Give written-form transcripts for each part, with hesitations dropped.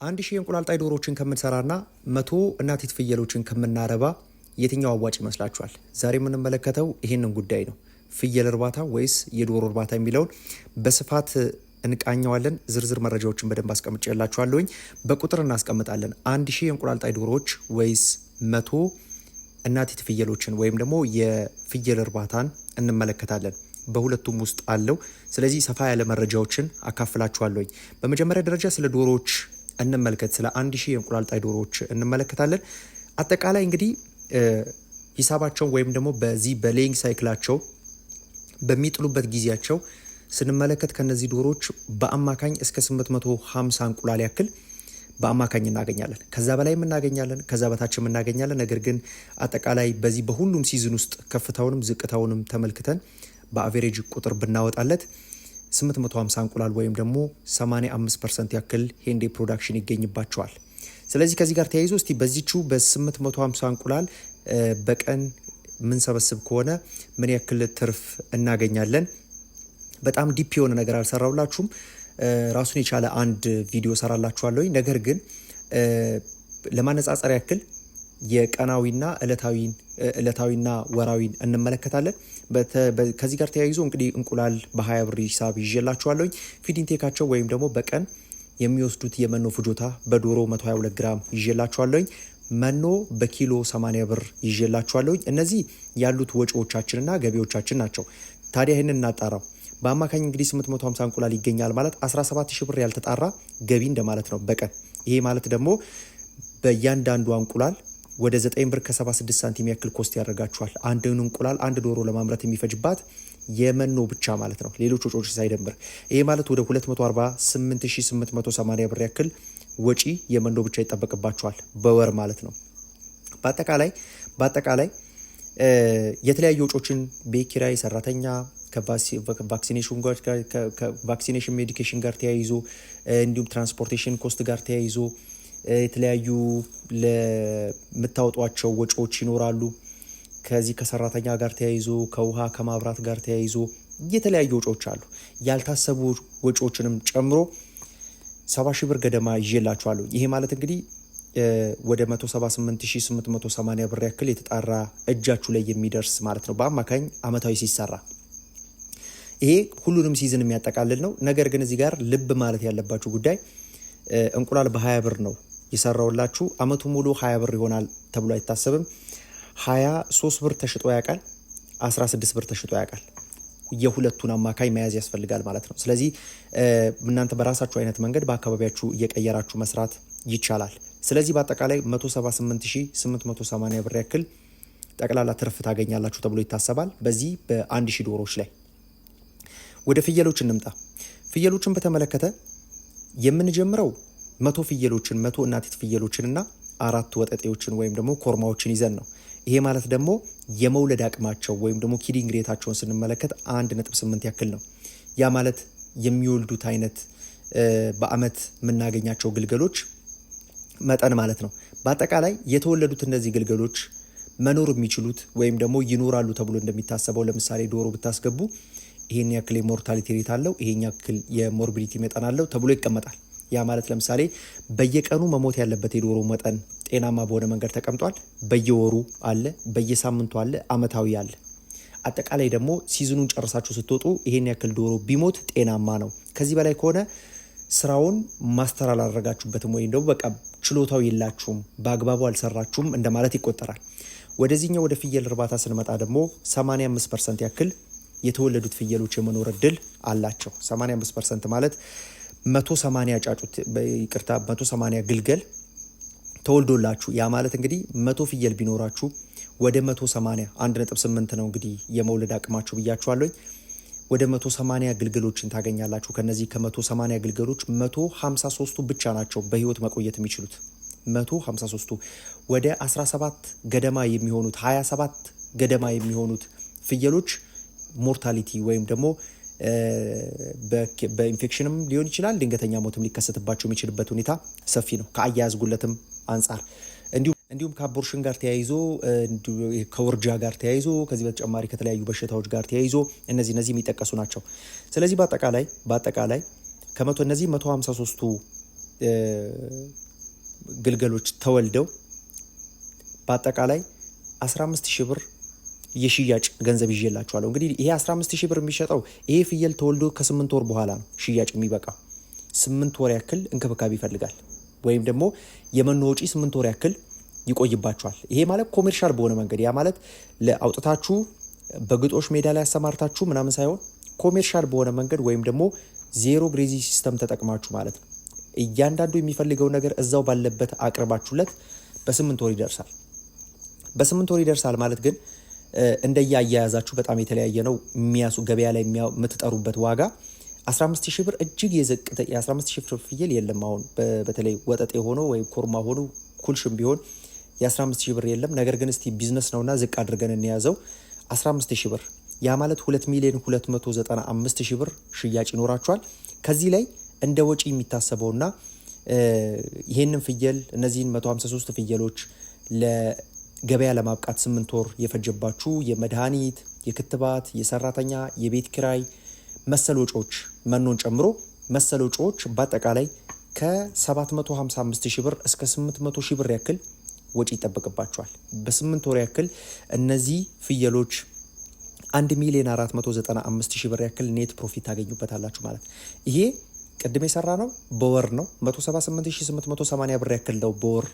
1000 የእንቁላል ጣይ ዶሮዎችን ከምንሰራና 100 እናቲት ፍየሎችን ከምናረባ የትኛው አዋጭ ይመስላችኋል? ዛሬ የምንመለከተው ይሄንን ጉዳይ ነው። ፍየል እርባታ ወይስ የዶሮ እርባታ የሚለውን በስፋት እንቃኘዋለን። ዝርዝር መረጃዎችን በደንብ አስቀምጬላችኋለሁኝ። በቁጥር እናስቀምጣለን። 1000 የእንቁላል ጣይ ዶሮዎች ወይስ 100 እናቲት ፍየሎችን ወይም ደግሞ የፍየል እርባታን እንመለከታለን። በሁለቱም ውስጥ አለው። ስለዚህ ሰፋ ያለ መረጃዎችን አካፍላችኋለሁኝ። በመጀመሪያ ደረጃ ስለ ዶሮዎች እንመልከት። ስለ 1000 የእንቁላል ጣይ ዶሮዎች እንመለከታለን። አጠቃላይ እንግዲህ ሂሳባቸውን ወይም ደግሞ በዚህ በሌይንግ ሳይክላቸው በሚጥሉበት ጊዜያቸው ስንመለከት ከነዚህ ዶሮዎች በአማካኝ እስከ 850 እንቁላል ያክል በአማካኝ እናገኛለን። ከዛ በላይም እናገኛለን፣ ከዛ በታችም እናገኛለን። ነገር ግን አጠቃላይ በዚህ በሁሉም ሲዝን ውስጥ ከፍታውንም ዝቅታውንም ተመልክተን በአቬሬጅ ቁጥር ብናወጣለት 850 እንቁላል ወይም ደግሞ 85% ያክል ሄንዴ ፕሮዳክሽን ይገኝባቸዋል። ስለዚህ ከዚህ ጋር ተያይዞ እስቲ በዚቹ በ850 እንቁላል በቀን ምንሰበስብ ከሆነ ምን ያክል ትርፍ እናገኛለን? በጣም ዲፕ የሆነ ነገር አልሰራውላችሁም። ራሱን የቻለ አንድ ቪዲዮ ሰራላችኋለሁ። ነገር ግን ለማነጻጸር ያክል የቀናዊና ዕለታዊና ወራዊን እንመለከታለን። ከዚህ ጋር ተያይዞ እንግዲህ እንቁላል በ20 ብር ሂሳብ ይዤላችኋለሁ። ፊድ ኢንቴካቸው ወይም ደግሞ በቀን የሚወስዱት የመኖ ፍጆታ በዶሮ 122 ግራም ይዤላችኋለሁ። መኖ በኪሎ 80 ብር ይዤላችኋለሁ። እነዚህ ያሉት ወጪዎቻችንና ገቢዎቻችን ናቸው። ታዲያ ይህንን እናጣራው። በአማካኝ እንግዲህ 850 እንቁላል ይገኛል ማለት 17000 ብር ያልተጣራ ገቢ እንደማለት ነው በቀን። ይሄ ማለት ደግሞ በእያንዳንዱ እንቁላል ወደ 9 ብር ከ76 ሳንቲም ያክል ኮስት ያደርጋችኋል። አንድን እንቁላል አንድ ዶሮ ለማምረት የሚፈጅባት የመኖ ብቻ ማለት ነው፣ ሌሎች ወጪዎች ሳይደምር። ይሄ ማለት ወደ 248880 ብር ያክል ወጪ የመኖ ብቻ ይጠበቅባችኋል በወር ማለት ነው። በአጠቃላይ የተለያዩ ወጪዎችን ቤት ኪራይ፣ ሰራተኛ፣ ከቫክሲኔሽን ሜዲኬሽን ጋር ተያይዞ እንዲሁም ትራንስፖርቴሽን ኮስት ጋር ተያይዞ የተለያዩ ለምታወጧቸው ወጪዎች ይኖራሉ። ከዚህ ከሰራተኛ ጋር ተያይዞ ከውሃ ከማብራት ጋር ተያይዞ የተለያዩ ወጪዎች አሉ። ያልታሰቡ ወጪዎችንም ጨምሮ 70,000 ብር ገደማ ይዤላችኋለሁ። ይሄ ማለት እንግዲህ ወደ 178880 ብር ያክል የተጣራ እጃችሁ ላይ የሚደርስ ማለት ነው በአማካኝ አመታዊ ሲሰራ። ይሄ ሁሉንም ሲዝን የሚያጠቃልል ነው። ነገር ግን እዚህ ጋር ልብ ማለት ያለባችሁ ጉዳይ እንቁላል በ20 ብር ነው የሰራውላችሁ። አመቱ ሙሉ 20 ብር ይሆናል ተብሎ አይታሰብም። 23 ብር ተሽጦ ያውቃል፣ 16 ብር ተሽጦ ያውቃል። የሁለቱን አማካይ መያዝ ያስፈልጋል ማለት ነው። ስለዚህ እናንተ በራሳችሁ አይነት መንገድ በአካባቢያችሁ እየቀየራችሁ መስራት ይቻላል። ስለዚህ በአጠቃላይ 178880 ብር ያክል ጠቅላላ ትርፍ ታገኛላችሁ ተብሎ ይታሰባል በዚህ በ1000 ዶሮዎች ላይ። ወደ ፍየሎች እንምጣ። ፍየሎችን በተመለከተ የምንጀምረው 100 ፍየሎችን 100 እናቲት ፍየሎችንና 4 ወጠጤዎችን ወይም ደግሞ ኮርማዎችን ይዘን ነው። ይሄ ማለት ደግሞ የመውለድ አቅማቸው ወይም ደግሞ ኪዲንግ ሬታቸውን ስንመለከት 1.8 ያክል ነው። ያ ማለት የሚወልዱት አይነት በአመት የምናገኛቸው ግልገሎች መጠን ማለት ነው። በአጠቃላይ የተወለዱት እነዚህ ግልገሎች መኖር የሚችሉት ወይም ደግሞ ይኖራሉ ተብሎ እንደሚታሰበው ለምሳሌ ዶሮ ብታስገቡ ይሄን ያክል የሞርታሊቲ ሬት አለው፣ ይሄን ያክል የሞርቢዲቲ መጠን አለው ተብሎ ይቀመጣል። ያ ማለት ለምሳሌ በየቀኑ መሞት ያለበት የዶሮ መጠን ጤናማ በሆነ መንገድ ተቀምጧል። በየወሩ አለ፣ በየሳምንቱ አለ፣ አመታዊ አለ። አጠቃላይ ደግሞ ሲዝኑን ጨርሳችሁ ስትወጡ ይሄን ያክል ዶሮ ቢሞት ጤናማ ነው። ከዚህ በላይ ከሆነ ስራውን ማስተር አላደረጋችሁበትም ወይም ደግሞ በቃ ችሎታው የላችሁም፣ በአግባቡ አልሰራችሁም እንደማለት ይቆጠራል። ወደዚህኛው ወደ ፍየል እርባታ ስንመጣ ደግሞ 85% ያክል የተወለዱት ፍየሎች የመኖር እድል አላቸው። 85% ማለት 180 ጫጩት 180 ግልገል ተወልዶላችሁ፣ ያ ማለት እንግዲህ 100 ፍየል ቢኖራችሁ ወደ 180 1.8 ነው እንግዲህ የመውለድ አቅማችሁ ብያችኋለሁ። ወደ 180 ግልገሎችን ታገኛላችሁ። ከነዚህ ከ180 ግልገሎች 153ቱ ብቻ ናቸው በህይወት መቆየት የሚችሉት። 153ቱ ወደ 17 ገደማ የሚሆኑት 27 ገደማ የሚሆኑት ፍየሎች ሞርታሊቲ ወይም ደግሞ በኢንፌክሽንም ሊሆን ይችላል፣ ድንገተኛ ሞትም ሊከሰትባቸው የሚችልበት ሁኔታ ሰፊ ነው ከአያያዝ ጉለትም አንጻር። እንዲሁም ከአቦርሽን ጋር ተያይዞ ከውርጃ ጋር ተያይዞ ከዚህ በተጨማሪ ከተለያዩ በሽታዎች ጋር ተያይዞ እነዚህ የሚጠቀሱ ናቸው። ስለዚህ በአጠቃላይ ከመቶ እነዚህ 153ቱ ግልገሎች ተወልደው በአጠቃላይ 15000 ብር የሽያጭ ገንዘብ ይዤላችኋለሁ። እንግዲህ ይሄ 15000 ብር የሚሸጠው ይሄ ፍየል ተወልዶ ከ8 ወር በኋላ ነው ሽያጭ የሚበቃው። 8 ወር ያክል እንክብካቤ ይፈልጋል፣ ወይም ደግሞ የመኖ ወጪ 8 ወር ያክል ይቆይባችኋል። ይሄ ማለት ኮሜርሻል በሆነ መንገድ ያ ማለት ለአውጥታችሁ በግጦሽ ሜዳ ላይ ያሰማርታችሁ ምናምን ሳይሆን ኮሜርሻል በሆነ መንገድ ወይም ደግሞ ዜሮ ግሬዚንግ ሲስተም ተጠቅማችሁ ማለት ነው። እያንዳንዱ የሚፈልገው ነገር እዛው ባለበት አቅርባችሁለት በ8 ወር ይደርሳል። በ8 ወር ይደርሳል ማለት ግን እንደያያያዛችሁ በጣም የተለያየ ነው። ገበያ ላይ የምትጠሩበት ዋጋ 15000 ብር እጅግ የዘቀጠ የ15000 ብር ፍየል የለም። አሁን በተለይ ወጠጤ ሆኖ ወይም ኮርማ ሆኖ ኩልሽም ቢሆን የ15000 ብር የለም። ነገር ግን እስቲ ቢዝነስ ነውና ዝቅ አድርገን እንያዘው 15000 ብር ያ ማለት 2,295,000 ብር ሽያጭ ይኖራችኋል። ከዚህ ላይ እንደ ወጪ የሚታሰበውና ይሄንን ፍየል እነዚህን 153 ፍየሎች ለገበያ ለማብቃት 8 ወር የፈጀባችሁ የመድኃኒት፣ የክትባት፣ የሰራተኛ፣ የቤት ኪራይ መሰል ወጪዎች መኖን ጨምሮ መሰል ወጪዎች በአጠቃላይ ከ755,000 ብር እስከ 800,000 ብር ያክል ወጪ ይጠበቅባቸዋል። በ8 ወር ያክል እነዚህ ፍየሎች 1,495,000 ብር ያክል ኔት ፕሮፊት ታገኙበታላችሁ ማለት ይሄ ቅድም የሰራ ነው በወር ነው 178,880 ብር ያክል ነው በወር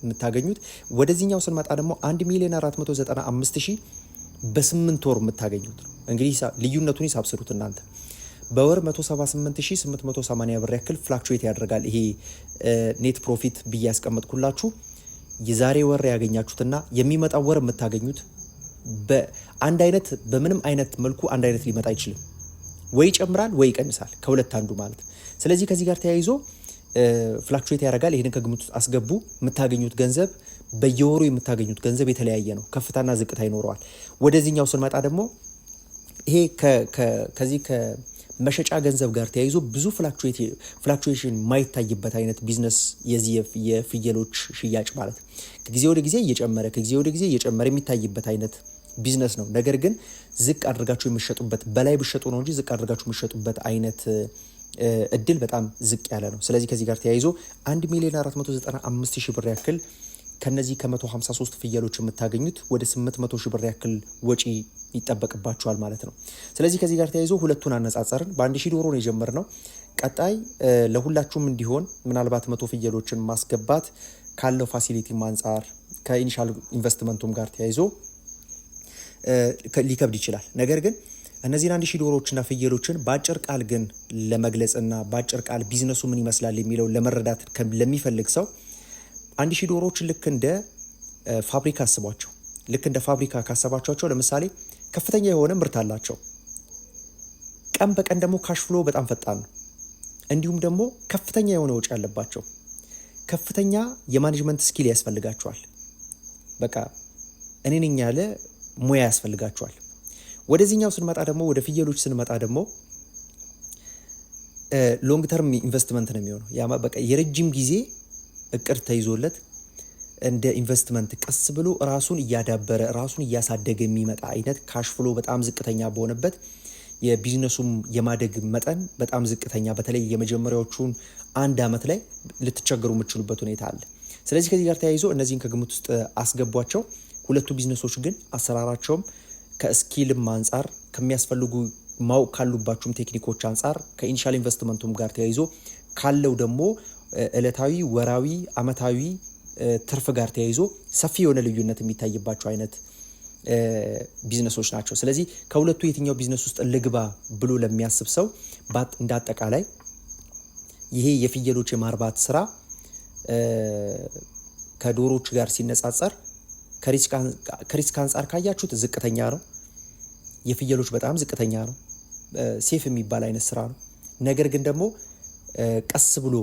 የምታገኙት። ወደዚህኛው ስንመጣ ደግሞ 1,495,000 በ8 ወር የምታገኙት ነው። እንግዲህ ልዩነቱን ይሳብስሩት እናንተ። በወር 178,880 ብር ያክል ፍላክቹዌት ያደርጋል ይሄ ኔት ፕሮፊት ብዬ ያስቀመጥኩላችሁ። የዛሬ ወር ያገኛችሁትና የሚመጣው ወር የምታገኙት በአንድ አይነት በምንም አይነት መልኩ አንድ አይነት ሊመጣ አይችልም። ወይ ይጨምራል ወይ ይቀንሳል፣ ከሁለት አንዱ ማለት። ስለዚህ ከዚህ ጋር ተያይዞ ፍላክቹዌት ያደርጋል። ይሄንን ከግምት ውስጥ አስገቡ። የምታገኙት ገንዘብ በየወሩ የምታገኙት ገንዘብ የተለያየ ነው፣ ከፍታና ዝቅታ ይኖረዋል። ወደዚህኛው ስንመጣ ደግሞ ይሄ ከዚህ ከመሸጫ ገንዘብ ጋር ተያይዞ ብዙ ፍላክቹዌሽን ማይታይበት አይነት ቢዝነስ የዚህ የፍየሎች ሽያጭ ማለት ከጊዜ ወደ ጊዜ እየጨመረ የሚታይበት አይነት ቢዝነስ ነው። ነገር ግን ዝቅ አድርጋችሁ የሚሸጡበት በላይ ብሸጡ ነው እንጂ ዝቅ አድርጋችሁ የሚሸጡበት አይነት እድል በጣም ዝቅ ያለ ነው። ስለዚህ ከዚህ ጋር ተያይዞ 1,495,000 ብር ያክል ከነዚህ ከ153 ፍየሎች የምታገኙት ወደ 800,000 ብር ያክል ወጪ ይጠበቅባቸዋል ማለት ነው። ስለዚህ ከዚህ ጋር ተያይዞ ሁለቱን አነጻጸርን። በ1000 ዶሮ ነው የጀመርነው። ቀጣይ ለሁላችሁም እንዲሆን ምናልባት 100 ፍየሎችን ማስገባት ካለው ፋሲሊቲም አንጻር ከኢኒሻል ኢንቨስትመንቱም ጋር ተያይዞ ሊከብድ ይችላል። ነገር ግን እነዚህን 1000 ዶሮዎችና ፍየሎችን በአጭር ቃል ግን ለመግለጽና በአጭር ቃል ቢዝነሱ ምን ይመስላል የሚለው ለመረዳት ለሚፈልግ ሰው 1000 ዶሮዎችን ልክ እንደ ፋብሪካ አስቧቸው። ልክ እንደ ፋብሪካ ካሰባቸው ለምሳሌ ከፍተኛ የሆነ ምርት አላቸው። ቀን በቀን ደግሞ ካሽ ፍሎ በጣም ፈጣን ነው። እንዲሁም ደግሞ ከፍተኛ የሆነ ወጪ ያለባቸው፣ ከፍተኛ የማኔጅመንት ስኪል ያስፈልጋቸዋል። በቃ እኔ ነኝ ያለ ሙያ ያስፈልጋቸዋል። ወደዚህኛው ስንመጣ ደግሞ ወደ ፍየሎች ስንመጣ ደግሞ ሎንግ ተርም ኢንቨስትመንት ነው የሚሆነው። ያ በቃ የረጅም ጊዜ እቅድ ተይዞለት እንደ ኢንቨስትመንት ቀስ ብሎ ራሱን እያዳበረ ራሱን እያሳደገ የሚመጣ አይነት ካሽ ፍሎ በጣም ዝቅተኛ በሆነበት የቢዝነሱም የማደግ መጠን በጣም ዝቅተኛ፣ በተለይ የመጀመሪያዎቹን 1 ዓመት ላይ ልትቸገሩ የምትችሉበት ሁኔታ አለ። ስለዚህ ከዚህ ጋር ተያይዞ እነዚህን ከግምት ውስጥ አስገቧቸው። ሁለቱ ቢዝነሶች ግን አሰራራቸውም ከስኪልም አንጻር ከሚያስፈልጉ ማወቅ ካሉባችሁም ቴክኒኮች አንጻር ከኢኒሻል ኢንቨስትመንቱም ጋር ተያይዞ ካለው ደግሞ ዕለታዊ፣ ወራዊ፣ አመታዊ ትርፍ ጋር ተያይዞ ሰፊ የሆነ ልዩነት የሚታይባቸው አይነት ቢዝነሶች ናቸው። ስለዚህ ከሁለቱ የትኛው ቢዝነስ ውስጥ ልግባ ብሎ ለሚያስብ ሰው እንደ አጠቃላይ ይሄ የፍየሎች የማርባት ስራ ከዶሮች ጋር ሲነጻጸር ከሪስክ አንጻር ካያችሁት ዝቅተኛ ነው። የፍየሎች በጣም ዝቅተኛ ነው። ሴፍ የሚባል አይነት ስራ ነው። ነገር ግን ደግሞ ቀስ ብሎ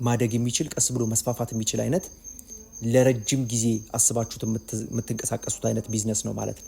ማደግ የሚችል ቀስ ብሎ መስፋፋት የሚችል አይነት ለረጅም ጊዜ አስባችሁት የምትንቀሳቀሱት አይነት ቢዝነስ ነው ማለት ነው።